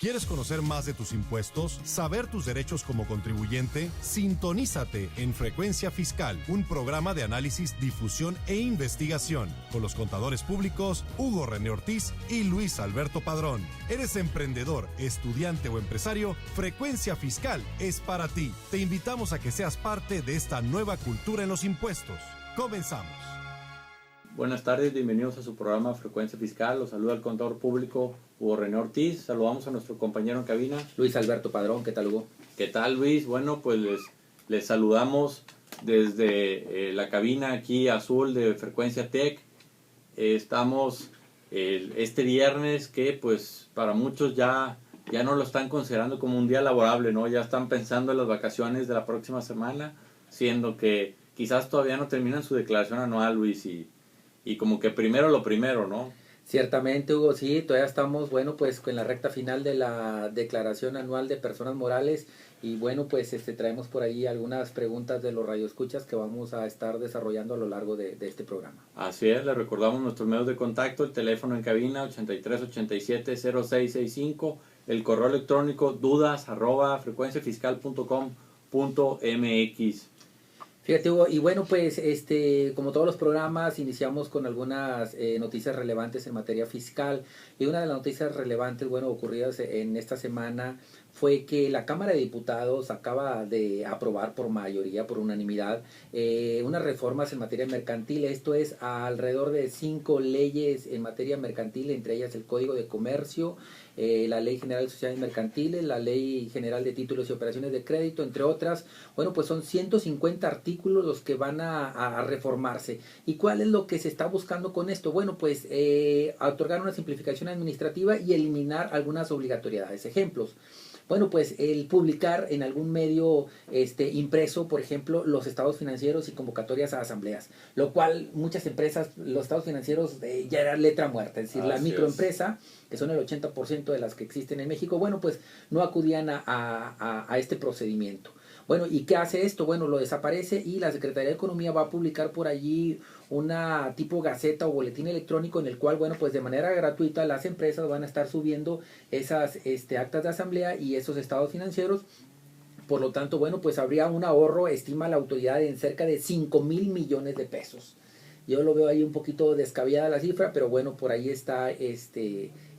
¿Quieres conocer más de tus impuestos? ¿Saber tus derechos como contribuyente? Sintonízate en Frecuencia Fiscal, un programa de análisis, difusión e investigación con los contadores públicos Hugo René Ortiz y Luis Alberto Padrón. ¿Eres emprendedor, estudiante o empresario? Frecuencia Fiscal es para ti. Te invitamos a que seas parte de esta nueva cultura en los impuestos. Comenzamos. Buenas tardes, bienvenidos a su programa Frecuencia Fiscal. Los saluda el contador público Hugo René Ortiz. Saludamos a nuestro compañero en cabina, Luis Alberto Padrón. ¿Qué tal, Hugo? ¿Qué tal, Luis? Bueno, pues les saludamos desde la cabina aquí azul de Frecuencia Tech. Estamos este viernes que pues para muchos ya no lo están considerando como un día laborable, ¿no? Ya están pensando en las vacaciones de la próxima semana, siendo que quizás todavía no terminan su declaración anual, Luis, y como que primero lo primero, ¿no? Ciertamente, Hugo, sí, todavía estamos, bueno, pues en la recta final de la declaración anual de personas morales y bueno, pues traemos por ahí algunas preguntas de los radioescuchas que vamos a estar desarrollando a lo largo de este programa. Así es, les recordamos nuestros medios de contacto, el teléfono en cabina 8387-0665, el correo electrónico dudas@frecuenciafiscal.com.mx. Fíjate, Hugo, y bueno, pues como todos los programas, iniciamos con algunas noticias relevantes en materia fiscal. Y una de las noticias relevantes, bueno, ocurridas en esta semana fue que la Cámara de Diputados acaba de aprobar por mayoría, por unanimidad, unas reformas en materia mercantil. Esto es alrededor de 5 leyes en materia mercantil, entre ellas el Código de Comercio, la Ley General de Sociedades Mercantiles, la Ley General de Títulos y Operaciones de Crédito, entre otras. Bueno, pues son 150 artículos los que van a reformarse. ¿Y cuál es lo que se está buscando con esto? Bueno, pues otorgar una simplificación administrativa y eliminar algunas obligatoriedades. Ejemplos. Bueno, pues el publicar en algún medio impreso, por ejemplo, los estados financieros y convocatorias a asambleas, lo cual muchas empresas, los estados financieros ya era letra muerta, es decir, la microempresa, que son el 80% de las que existen en México, bueno, pues no acudían a este procedimiento. Bueno, ¿y qué hace esto? Bueno, lo desaparece y la Secretaría de Economía va a publicar por allí una tipo gaceta o boletín electrónico en el cual, bueno, pues de manera gratuita las empresas van a estar subiendo esas actas de asamblea y esos estados financieros. Por lo tanto, bueno, pues habría un ahorro, estima la autoridad, en cerca de 5,000 millones de pesos. Yo lo veo ahí un poquito descabellada la cifra, pero bueno, por ahí está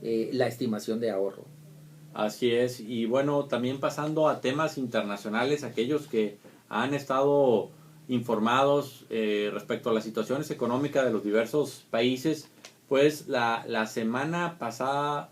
la estimación de ahorro. Así es, y bueno, también pasando a temas internacionales, aquellos que han estado informados respecto a las situaciones económicas de los diversos países, pues la semana pasada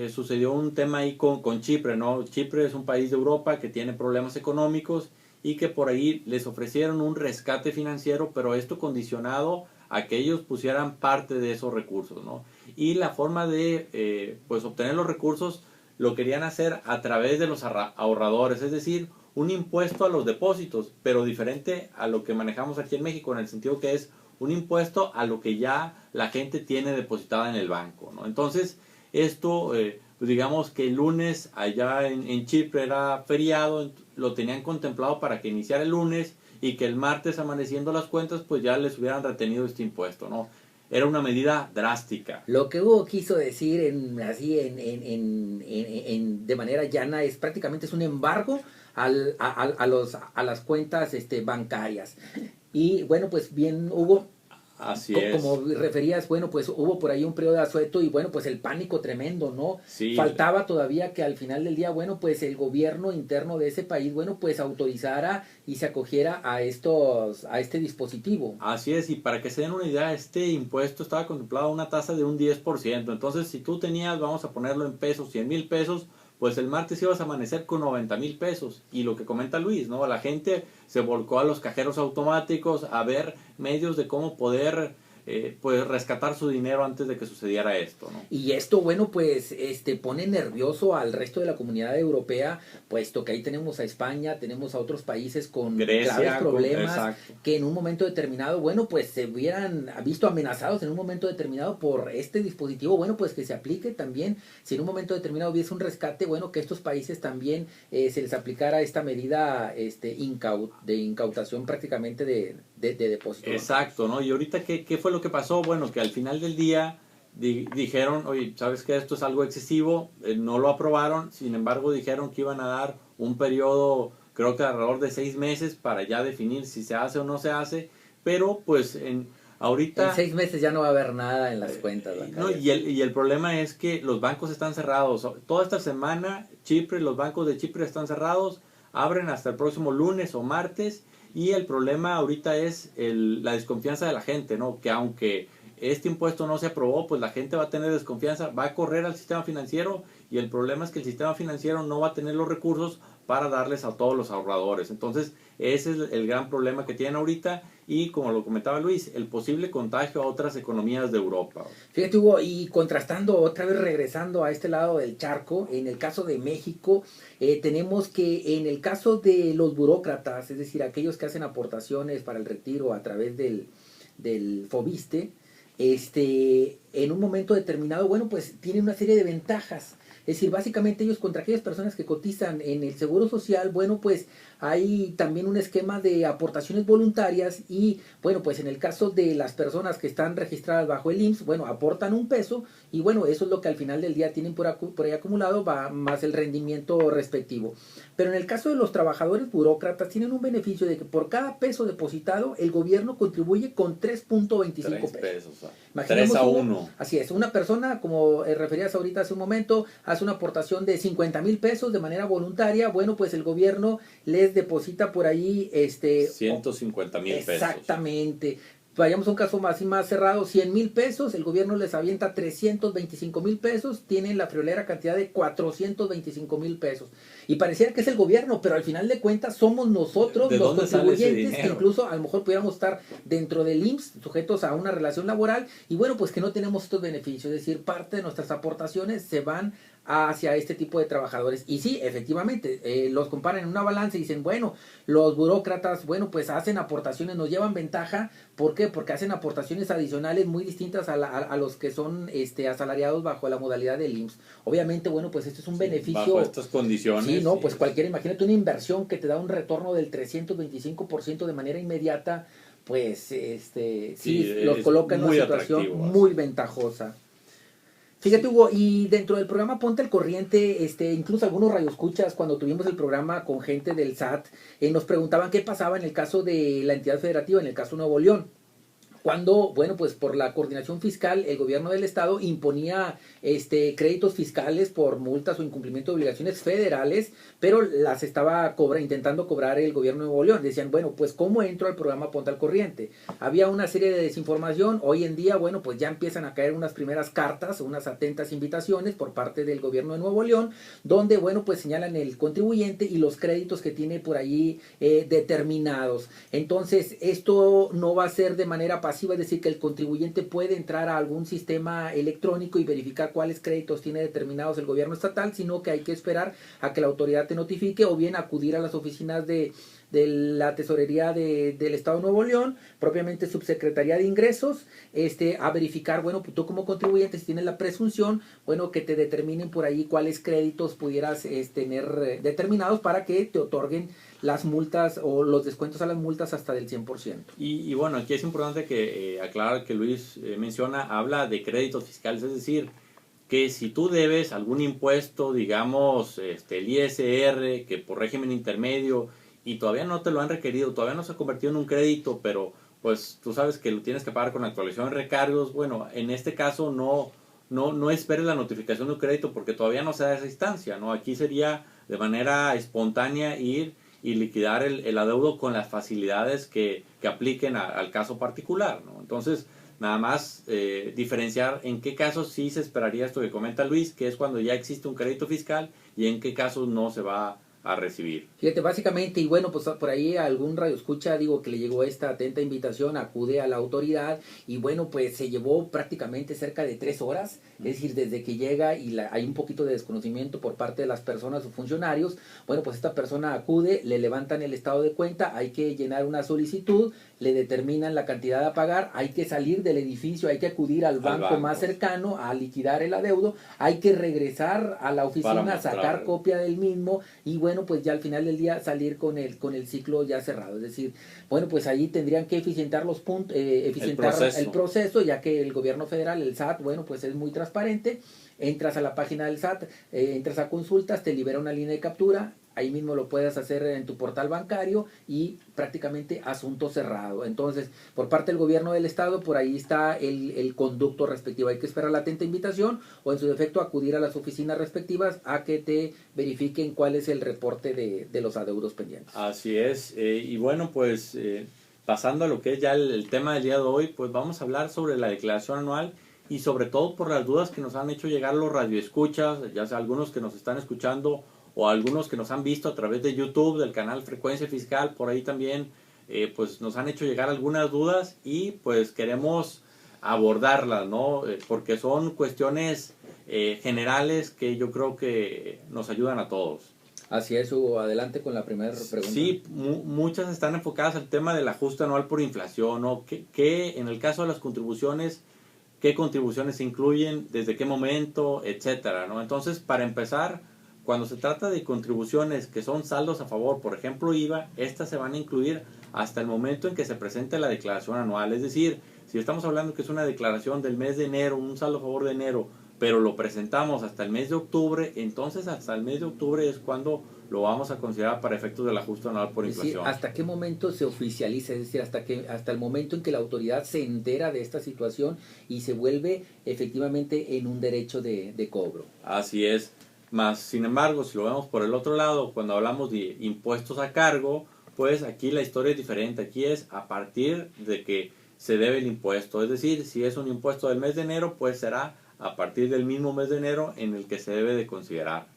sucedió un tema ahí con Chipre, ¿no? Chipre es un país de Europa que tiene problemas económicos y que por ahí les ofrecieron un rescate financiero, pero esto condicionado a que ellos pusieran parte de esos recursos, ¿no? Y la forma de pues obtener los recursos lo querían hacer a través de los ahorradores, es decir, un impuesto a los depósitos, pero diferente a lo que manejamos aquí en México, en el sentido que es un impuesto a lo que ya la gente tiene depositada en el banco, ¿no? Entonces, esto, pues digamos que el lunes allá en Chipre era feriado, lo tenían contemplado para que iniciara el lunes y que el martes, amaneciendo las cuentas, pues ya les hubieran retenido este impuesto, ¿no? Era una medida drástica. Lo que Hugo quiso decir de manera llana es prácticamente un embargo a las cuentas bancarias. Y bueno, pues bien, Hugo, Así es. Como referías, bueno, pues hubo por ahí un periodo de asueto y bueno, pues el pánico tremendo, ¿no? Sí. Faltaba todavía que al final del día, bueno, pues el gobierno interno de ese país, bueno, pues autorizara y se acogiera a este dispositivo. Así es, y para que se den una idea, este impuesto estaba contemplado a una tasa de un 10%. Entonces, si tú tenías, vamos a ponerlo en pesos, 100,000 pesos, pues el martes ibas a amanecer con 90,000 pesos. Y lo que comenta Luis, ¿no? La gente se volcó a los cajeros automáticos a ver medios de cómo poder pues rescatar su dinero antes de que sucediera esto, ¿no? Y esto, bueno, pues pone nervioso al resto de la comunidad europea, puesto que ahí tenemos a España, tenemos a otros países con Grecia, graves problemas, exacto, que en un momento determinado, bueno, pues se hubieran visto amenazados en un momento determinado por este dispositivo, bueno, pues que se aplique también, si en un momento determinado hubiese un rescate, bueno, que estos países también se les aplicara esta medida de incautación prácticamente de depósito. Exacto, ¿no? Y ahorita, ¿qué fue lo que pasó? Bueno, que al final del día dijeron, oye, ¿sabes qué? Esto es algo excesivo, no lo aprobaron, sin embargo dijeron que iban a dar un periodo, creo que alrededor de 6 meses para ya definir si se hace o no se hace, pero pues ahorita... En 6 meses ya no va a haber nada en las cuentas bancarias. No, y el problema es que los bancos están cerrados. Toda esta semana los bancos de Chipre están cerrados, abren hasta el próximo lunes o martes, y el problema ahorita es la desconfianza de la gente, ¿no? Que aunque este impuesto no se aprobó, pues la gente va a tener desconfianza, va a correr al sistema financiero, y el problema es que el sistema financiero no va a tener los recursos para darles a todos los ahorradores. Entonces ese es el gran problema que tienen ahorita, y como lo comentaba Luis, el posible contagio a otras economías de Europa. Fíjate, Hugo, y contrastando otra vez, regresando a este lado del charco, en el caso de México, tenemos que en el caso de los burócratas, es decir, aquellos que hacen aportaciones para el retiro a través del FOBISTE, en un momento determinado, bueno, pues tienen una serie de ventajas. Es decir, básicamente ellos contra aquellas personas que cotizan en el Seguro Social, bueno, pues hay también un esquema de aportaciones voluntarias, y bueno, pues en el caso de las personas que están registradas bajo el IMSS, bueno, aportan $1 y bueno, eso es lo que al final del día tienen por ahí acumulado, va más el rendimiento respectivo. Pero en el caso de los trabajadores burócratas tienen un beneficio de que por cada peso depositado el gobierno contribuye con 3.25 pesos. 3-1. Así es, una persona, como referías ahorita hace un momento, hace una aportación de 50,000 pesos de manera voluntaria, bueno, pues el gobierno les deposita por ahí 150,000 pesos. Exactamente. Vayamos a un caso más cerrado, 100,000 pesos, el gobierno les avienta 325,000 pesos, tienen la friolera cantidad de 425,000 pesos. Y pareciera que es el gobierno, pero al final de cuentas somos nosotros los contribuyentes, que incluso a lo mejor pudiéramos estar dentro del IMSS, sujetos a una relación laboral, y bueno, pues que no tenemos estos beneficios, es decir, parte de nuestras aportaciones se van hacia este tipo de trabajadores. Y sí, efectivamente, los comparan en una balanza y dicen, bueno, los burócratas, bueno, pues hacen aportaciones, nos llevan ventaja. ¿Por qué? Porque hacen aportaciones adicionales muy distintas a los que son asalariados bajo la modalidad del IMSS. Obviamente, bueno, pues esto es un beneficio. Bajo estas condiciones. Sí, no, pues cualquiera, imagínate una inversión que te da un retorno del 325% de manera inmediata, pues los coloca en una situación muy ventajosa. Fíjate, Hugo, y dentro del programa Ponte al Corriente, incluso algunos radioescuchas, cuando tuvimos el programa con gente del SAT, nos preguntaban qué pasaba en el caso de la entidad federativa, en el caso Nuevo León. Cuando, bueno, pues por la coordinación fiscal, el gobierno del estado imponía créditos fiscales por multas o incumplimiento de obligaciones federales, pero las estaba intentando cobrar el gobierno de Nuevo León. Decían, bueno, pues ¿cómo entro al programa Ponte al Corriente? Había una serie de desinformación. Hoy en día, bueno, pues ya empiezan a caer unas primeras cartas, unas atentas invitaciones por parte del gobierno de Nuevo León, donde, bueno, pues señalan el contribuyente y los créditos que tiene por allí determinados. Entonces, esto no va a ser de manera pasiva, es decir, que el contribuyente puede entrar a algún sistema electrónico y verificar cuáles créditos tiene determinados el gobierno estatal, sino que hay que esperar a que la autoridad te notifique, o bien acudir a las oficinas de la tesorería del Estado de Nuevo León, propiamente Subsecretaría de Ingresos, a verificar, bueno, pues tú como contribuyente, si tienes la presunción, bueno, que te determinen por ahí cuáles créditos pudieras tener determinados para que te otorguen las multas o los descuentos a las multas hasta del 100%. Y bueno, aquí es importante que aclarar que Luis habla de créditos fiscales, es decir, que si tú debes algún impuesto, digamos, el ISR, que por régimen intermedio, y todavía no te lo han requerido, todavía no se ha convertido en un crédito, pero pues tú sabes que lo tienes que pagar con actualización de recargos, bueno, en este caso no esperes la notificación de un crédito porque todavía no se da esa instancia, ¿no? Aquí sería de manera espontánea ir y liquidar el adeudo con las facilidades que apliquen al caso particular, ¿no? Entonces, nada más diferenciar en qué casos sí se esperaría esto que comenta Luis, que es cuando ya existe un crédito fiscal, y en qué casos no se va a recibir. Fíjate, básicamente, y bueno, pues por ahí algún radioescucha, digo, que le llegó esta atenta invitación, acude a la autoridad, y bueno, pues se llevó prácticamente cerca de 3 horas, es decir, desde que llega y hay un poquito de desconocimiento por parte de las personas o funcionarios. Bueno, pues esta persona acude, le levantan el estado de cuenta, hay que llenar una solicitud, le determinan la cantidad a pagar, hay que salir del edificio, hay que acudir al banco más cercano a liquidar el adeudo, hay que regresar a la oficina a sacar copia del mismo, y bueno, bueno, pues ya al final del día salir con el ciclo ya cerrado. Es decir, bueno, pues ahí tendrían que eficientar los puntos, el proceso, ya que el gobierno federal, el SAT, bueno, pues es muy transparente. Entras a la página del SAT, entras a consultas, te libera una línea de captura, ahí mismo lo puedes hacer en tu portal bancario y prácticamente asunto cerrado. Entonces, por parte del gobierno del estado, por ahí está el conducto respectivo. Hay que esperar la atenta invitación o en su defecto acudir a las oficinas respectivas a que te verifiquen cuál es el reporte de los adeudos pendientes. Así es. Y bueno, pues pasando a lo que es ya el tema del día de hoy, pues vamos a hablar sobre la declaración anual y sobre todo por las dudas que nos han hecho llegar los radioescuchas, ya sea algunos que nos están escuchando o algunos que nos han visto a través de YouTube, del canal Frecuencia Fiscal, por ahí también pues nos han hecho llegar algunas dudas y pues queremos abordarlas, ¿no? Porque son cuestiones generales que yo creo que nos ayudan a todos. Así es, Hugo. Adelante con la primera pregunta. Sí, muchas están enfocadas al tema del ajuste anual por inflación, ¿no? Que en el caso de las contribuciones, ¿qué contribuciones se incluyen? ¿Desde qué momento? Etcétera, ¿no? Entonces, para empezar, cuando se trata de contribuciones que son saldos a favor, por ejemplo IVA, estas se van a incluir hasta el momento en que se presente la declaración anual. Es decir, si estamos hablando que es una declaración del mes de enero, un saldo a favor de enero, pero lo presentamos hasta el mes de octubre, entonces hasta el mes de octubre es cuando lo vamos a considerar para efectos del ajuste anual por inflación. Es decir, ¿hasta qué momento se oficializa? Es decir, hasta el momento en que la autoridad se entera de esta situación y se vuelve efectivamente en un derecho de cobro. Así es. Más, sin embargo, si lo vemos por el otro lado, cuando hablamos de impuestos a cargo, pues aquí la historia es diferente. Aquí es a partir de que se debe el impuesto. Es decir, si es un impuesto del mes de enero, pues será a partir del mismo mes de enero en el que se debe de considerar.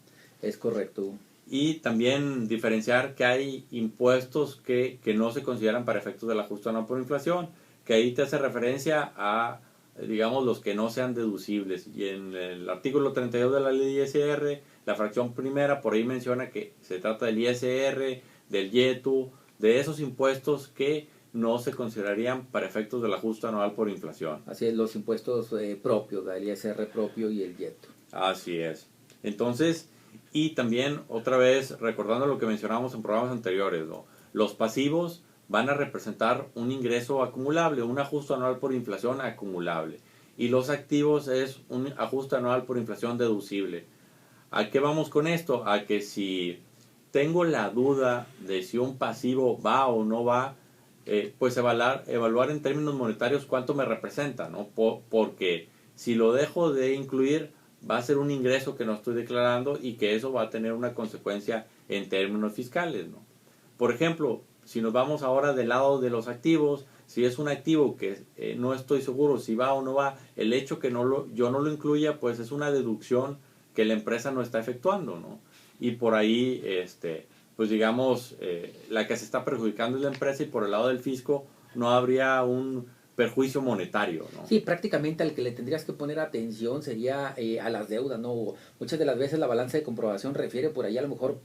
Es correcto. Y también diferenciar que hay impuestos que no se consideran para efectos del ajuste anual por inflación, que ahí te hace referencia a, digamos, los que no sean deducibles. Y en el artículo 32 de la ley de ISR, la fracción primera, por ahí menciona que se trata del ISR, del IETU, de esos impuestos que no se considerarían para efectos del ajuste anual por inflación. Así es, los impuestos propios, el ISR propio y el IETU. Así es. Entonces, y también otra vez recordando lo que mencionamos en programas anteriores, ¿no? Los pasivos van a representar un ingreso acumulable, un ajuste anual por inflación acumulable. Y los activos es un ajuste anual por inflación deducible. ¿A qué vamos con esto? A que si tengo la duda de si un pasivo va o no va, pues evaluar en términos monetarios cuánto me representa, ¿no? Porque si lo dejo de incluir, va a ser un ingreso que no estoy declarando y que eso va a tener una consecuencia en términos fiscales, ¿no? Por ejemplo, si nos vamos ahora del lado de los activos, si es un activo que no estoy seguro si va o no va, el hecho que yo no lo incluya, pues es una deducción que la empresa no está efectuando, ¿no? Y por ahí, pues digamos, la que se está perjudicando es la empresa y por el lado del fisco no habría un perjuicio monetario, ¿no? Sí, prácticamente al que le tendrías que poner atención sería a las deudas, ¿no? Muchas de las veces la balanza de comprobación refiere por ahí a lo mejor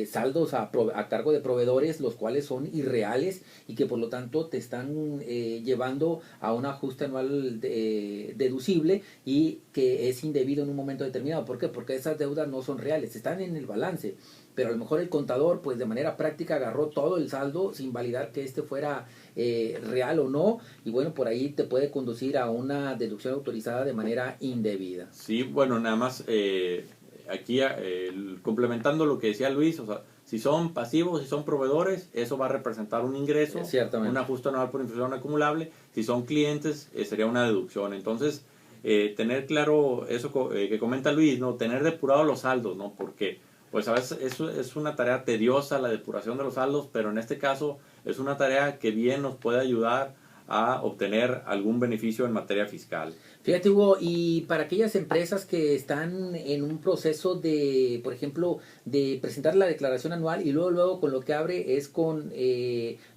saldos a cargo de proveedores, los cuales son irreales y que por lo tanto te están llevando a un ajuste anual deducible y que es indebido en un momento determinado. ¿Por qué? Porque esas deudas no son reales, están en el balance, pero a lo mejor el contador pues de manera práctica agarró todo el saldo sin validar que fuera real o no, y bueno, por ahí te puede conducir a una deducción autorizada de manera indebida. Sí, bueno, nada más aquí complementando lo que decía Luis, o sea, si son pasivos, si son proveedores, eso va a representar un ingreso, un ajuste anual por inflación acumulable. Si son clientes, sería una deducción. Entonces, tener claro eso que comenta Luis, ¿no? Tener depurados los saldos, ¿no? Porque pues a veces eso es una tarea tediosa, la depuración de los saldos, pero en este caso es una tarea que bien nos puede ayudar a obtener algún beneficio en materia fiscal. Fíjate, Hugo, y para aquellas empresas que están en un proceso de, por ejemplo, de presentar la declaración anual y luego con lo que abre es con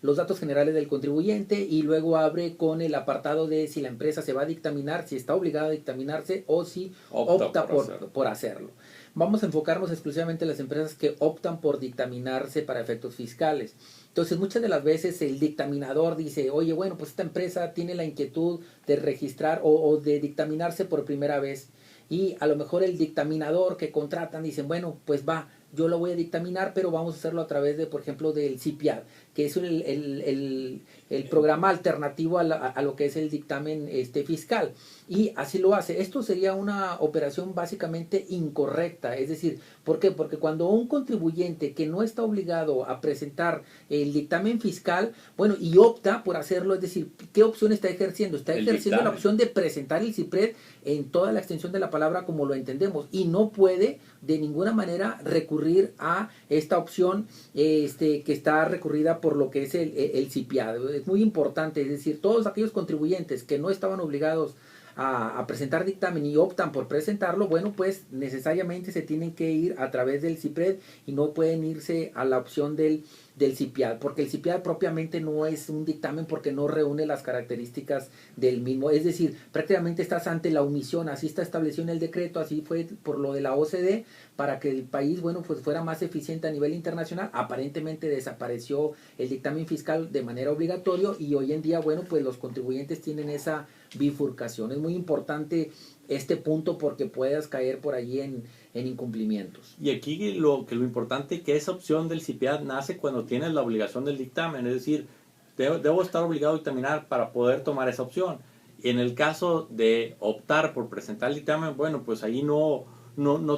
los datos generales del contribuyente y luego abre con el apartado de si la empresa se va a dictaminar, si está obligada a dictaminarse o si opta por hacerlo. Vamos a enfocarnos exclusivamente en las empresas que optan por dictaminarse para efectos fiscales. Entonces, muchas de las veces el dictaminador dice, oye, bueno, pues esta empresa tiene la inquietud de registrar o de dictaminarse por primera vez. Y a lo mejor el dictaminador que contratan dicen, bueno, pues va, yo lo voy a dictaminar, pero vamos a hacerlo a través de, por ejemplo, del CIPIAD, que es el programa alternativo a lo que es el dictamen fiscal. Y así lo hace. Esto sería una operación básicamente incorrecta. Es decir, ¿por qué? Porque cuando un contribuyente que no está obligado a presentar el dictamen fiscal, bueno, y opta por hacerlo, es decir, ¿qué opción está ejerciendo? Está ejerciendo la opción de presentar el CIPRED en toda la extensión de la palabra como lo entendemos, y no puede de ninguna manera recurrir a esta opción que está recurrida por lo que es el CIPIAD. Es muy importante, es decir, todos aquellos contribuyentes que no estaban obligados a presentar dictamen y optan por presentarlo, bueno, pues necesariamente se tienen que ir a través del CIPRED y no pueden irse a la opción del CIPIAD, porque el CIPIAD propiamente no es un dictamen porque no reúne las características del mismo. Es decir, prácticamente estás ante la omisión. Así está establecido en el decreto, así fue por lo de la OCDE, para que el país, bueno, pues fuera más eficiente a nivel internacional. Aparentemente desapareció el dictamen fiscal de manera obligatoria y hoy en día, bueno, pues los contribuyentes tienen esa bifurcación. Es muy importante este punto porque puedas caer por allí en incumplimientos. Y aquí lo importante es que esa opción del CIPIAD nace cuando tienes la obligación del dictamen, es decir, debo estar obligado a dictaminar para poder tomar esa opción. Y en el caso de optar por presentar el dictamen, bueno, pues ahí no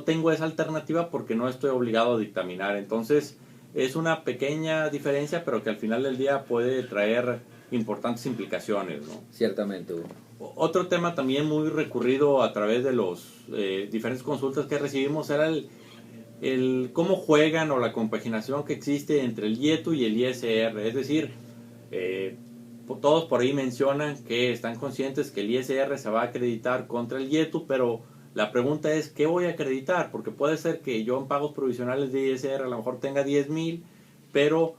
tengo esa alternativa porque no estoy obligado a dictaminar. Entonces es una pequeña diferencia, pero que al final del día puede traer importantes implicaciones, ¿no? Ciertamente, Hugo. Otro tema también muy recurrido a través de los diferentes consultas que recibimos era el cómo juegan o la compaginación que existe entre el IETU y el ISR. Es decir, todos por ahí mencionan que están conscientes que el ISR se va a acreditar contra el IETU, pero la pregunta es, ¿qué voy a acreditar? Porque puede ser que yo en pagos provisionales de ISR a lo mejor tenga 10,000, pero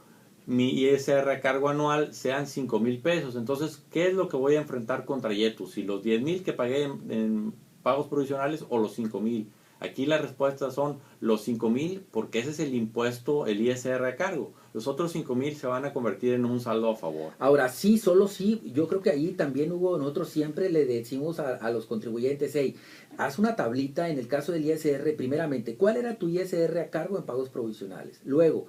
mi ISR a cargo anual sean 5,000 pesos. Entonces, ¿qué es lo que voy a enfrentar contra IETU? Si los 10,000 que pagué en pagos provisionales o los 5,000. Aquí la respuesta son los 5,000 porque ese es el impuesto, el ISR a cargo. Los otros 5,000 se van a convertir en un saldo a favor. Ahora sí, solo sí, yo creo que ahí también, Hugo, nosotros siempre le decimos a los contribuyentes, hey, haz una tablita en el caso del ISR, primeramente, ¿cuál era tu ISR a cargo en pagos provisionales? Luego,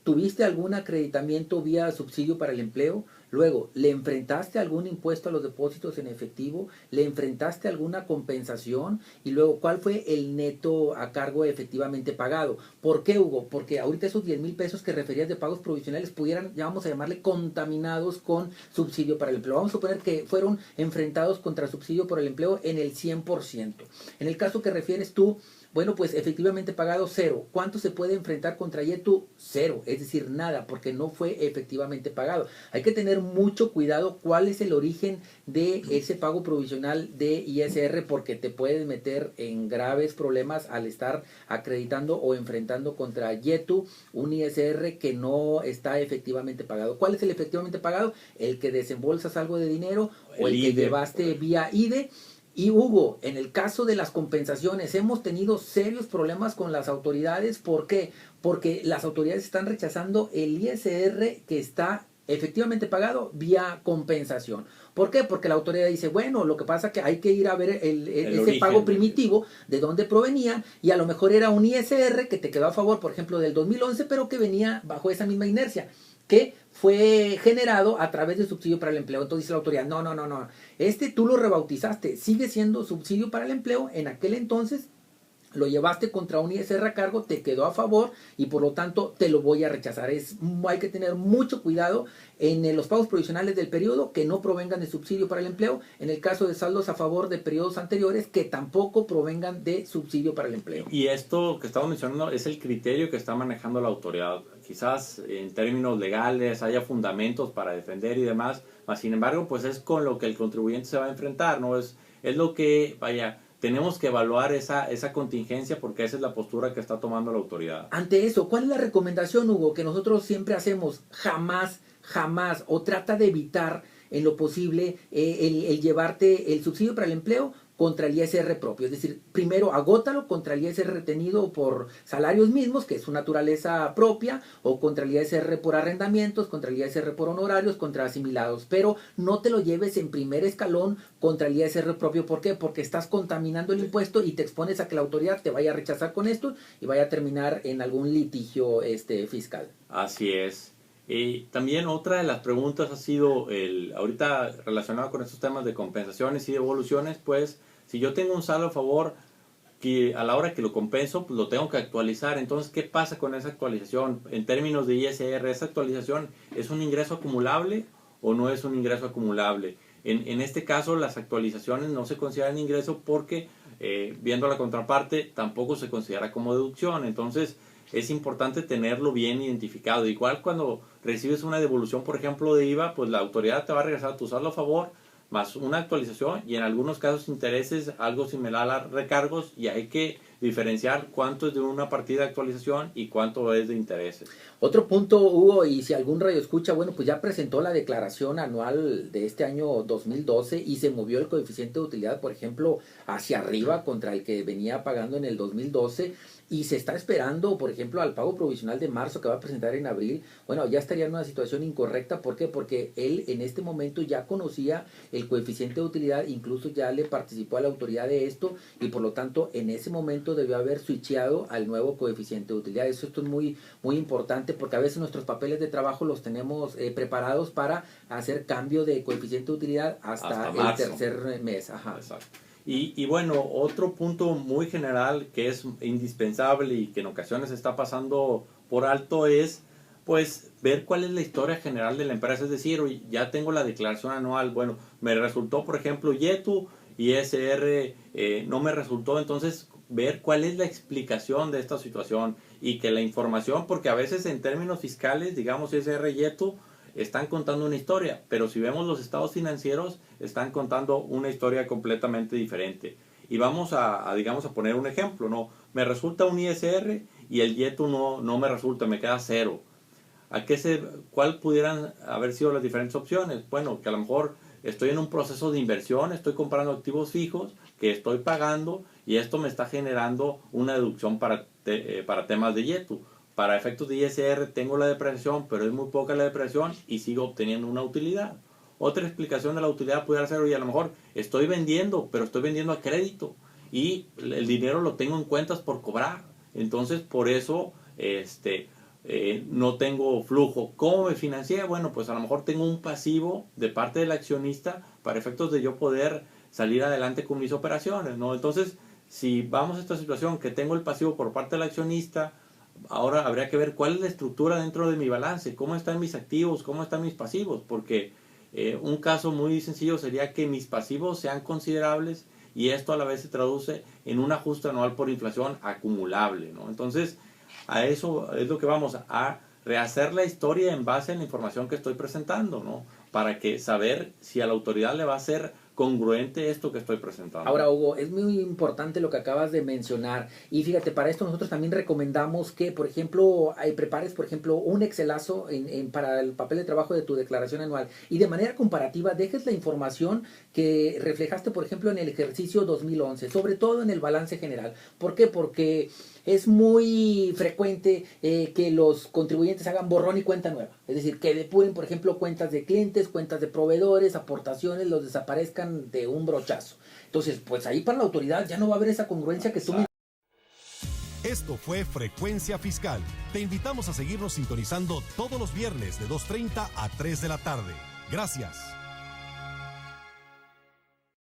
¿tuviste algún acreditamiento vía subsidio para el empleo? Luego, ¿le enfrentaste algún impuesto a los depósitos en efectivo? ¿Le enfrentaste alguna compensación? Y luego, ¿cuál fue el neto a cargo efectivamente pagado? ¿Por qué, Hugo? Porque ahorita esos 10,000 pesos que referías de pagos provisionales pudieran, ya vamos a llamarle, contaminados con subsidio para el empleo. Vamos a suponer que fueron enfrentados contra subsidio por el empleo en el 100%. En el caso que refieres tú, bueno, pues efectivamente pagado 0. ¿Cuánto se puede enfrentar contra IETU? 0, es decir, nada, porque no fue efectivamente pagado. Hay que tener mucho cuidado cuál es el origen de ese pago provisional de ISR, porque te puedes meter en graves problemas al estar acreditando o enfrentando contra IETU un ISR que no está efectivamente pagado. ¿Cuál es el efectivamente pagado? El que desembolsas algo de dinero o el que llevaste vía IDE. Y Hugo, en el caso de las compensaciones, hemos tenido serios problemas con las autoridades. ¿Por qué? Porque las autoridades están rechazando el ISR que está efectivamente pagado vía compensación. ¿Por qué? Porque la autoridad dice, bueno, lo que pasa es que hay que ir a ver ese origen, pago primitivo, de dónde provenía, y a lo mejor era un ISR que te quedó a favor, por ejemplo, del 2011, pero que venía bajo esa misma inercia, que fue generado a través del subsidio para el empleo. Entonces dice la autoridad, no, tú lo rebautizaste, sigue siendo subsidio para el empleo, en aquel entonces lo llevaste contra un ISR a cargo, te quedó a favor y por lo tanto te lo voy a rechazar. Hay que tener mucho cuidado en los pagos provisionales del periodo que no provengan de subsidio para el empleo, en el caso de saldos a favor de periodos anteriores que tampoco provengan de subsidio para el empleo. Y esto que estamos mencionando es el criterio que está manejando la autoridad. Quizás en términos legales haya fundamentos para defender y demás, mas sin embargo pues es con lo que el contribuyente se va a enfrentar, ¿no? Es lo que, tenemos que evaluar esa contingencia porque esa es la postura que está tomando la autoridad. Ante eso, ¿cuál es la recomendación, Hugo, que nosotros siempre hacemos? Jamás, o trata de evitar en lo posible el llevarte el subsidio para el empleo contra el ISR propio. Es decir, primero agótalo contra el ISR retenido por salarios mismos, que es su naturaleza propia, o contra el ISR por arrendamientos, contra el ISR por honorarios, contra asimilados. Pero no te lo lleves en primer escalón contra el ISR propio. ¿Por qué? Porque estás contaminando el impuesto y te expones a que la autoridad te vaya a rechazar con esto y vaya a terminar en algún litigio fiscal. Así es. Y también otra de las preguntas ha sido, ahorita relacionado con estos temas de compensaciones y devoluciones, pues si yo tengo un saldo a favor que a la hora que lo compenso, pues lo tengo que actualizar. Entonces, ¿qué pasa con esa actualización? En términos de ISR, ¿esa actualización es un ingreso acumulable o no es un ingreso acumulable? En este caso, las actualizaciones no se consideran ingreso porque, viendo la contraparte, tampoco se considera como deducción. Entonces, es importante tenerlo bien identificado. Igual cuando recibes una devolución, por ejemplo, de IVA, pues la autoridad te va a regresar tu saldo a favor más una actualización y en algunos casos intereses algo similar a recargos, y hay que diferenciar cuánto es de una partida de actualización y cuánto es de intereses. Otro punto, Hugo, y si algún radio escucha, bueno, pues ya presentó la declaración anual de este año 2012 y se movió el coeficiente de utilidad, por ejemplo, hacia arriba contra el que venía pagando en el 2012. Y se está esperando, por ejemplo, al pago provisional de marzo que va a presentar en abril. Bueno, ya estaría en una situación incorrecta. ¿Por qué? Porque él en este momento ya conocía el coeficiente de utilidad, incluso ya le participó a la autoridad de esto y por lo tanto en ese momento debió haber switcheado al nuevo coeficiente de utilidad. Esto es muy, muy importante porque a veces nuestros papeles de trabajo los tenemos preparados para hacer cambio de coeficiente de utilidad hasta el tercer mes. Ajá. Exacto. Y bueno, otro punto muy general que es indispensable y que en ocasiones está pasando por alto es pues ver cuál es la historia general de la empresa. Es decir, ya tengo la declaración anual, bueno, me resultó por ejemplo YETU, ISR no me resultó, entonces ver cuál es la explicación de esta situación y que la información, porque a veces en términos fiscales, digamos ISR, YETU, están contando una historia, pero si vemos los estados financieros, están contando una historia completamente diferente. Y vamos digamos, a poner un ejemplo, ¿no? Me resulta un ISR y el YETU no me resulta, me queda cero. ¿Cuál pudieran haber sido las diferentes opciones? Bueno, que a lo mejor estoy en un proceso de inversión, estoy comprando activos fijos que estoy pagando y esto me está generando una deducción para temas de YETU. Para efectos de ISR tengo la depreciación, pero es muy poca la depreciación y sigo obteniendo una utilidad. Otra explicación de la utilidad pudiera ser, oye, a lo mejor estoy vendiendo, pero estoy vendiendo a crédito y el dinero lo tengo en cuentas por cobrar. Entonces, por eso no tengo flujo. ¿Cómo me financié? Bueno, pues a lo mejor tengo un pasivo de parte del accionista para efectos de yo poder salir adelante con mis operaciones, ¿no? Entonces, si vamos a esta situación que tengo el pasivo por parte del accionista, ahora habría que ver cuál es la estructura dentro de mi balance, cómo están mis activos, cómo están mis pasivos, porque un caso muy sencillo sería que mis pasivos sean considerables y esto a la vez se traduce en un ajuste anual por inflación acumulable, ¿no? Entonces, a eso es lo que vamos a rehacer la historia en base a la información que estoy presentando, ¿no? Para que saber si a la autoridad le va a ser congruente esto que estoy presentando. Ahora, Hugo, es muy importante lo que acabas de mencionar y fíjate, para esto nosotros también recomendamos que, por ejemplo, prepares, por ejemplo, un Excelazo para el papel de trabajo de tu declaración anual y de manera comparativa dejes la información que reflejaste, por ejemplo, en el ejercicio 2011, sobre todo en el balance general. ¿Por qué? Porque es muy frecuente que los contribuyentes hagan borrón y cuenta nueva. Es decir, que depuren, por ejemplo, cuentas de clientes, cuentas de proveedores, aportaciones, los desaparezcan de un brochazo. Entonces, pues ahí para la autoridad ya no va a haber esa congruencia que tú me... Esto fue Frecuencia Fiscal. Te invitamos a seguirnos sintonizando todos los viernes de 2:30 a 3 de la tarde. Gracias.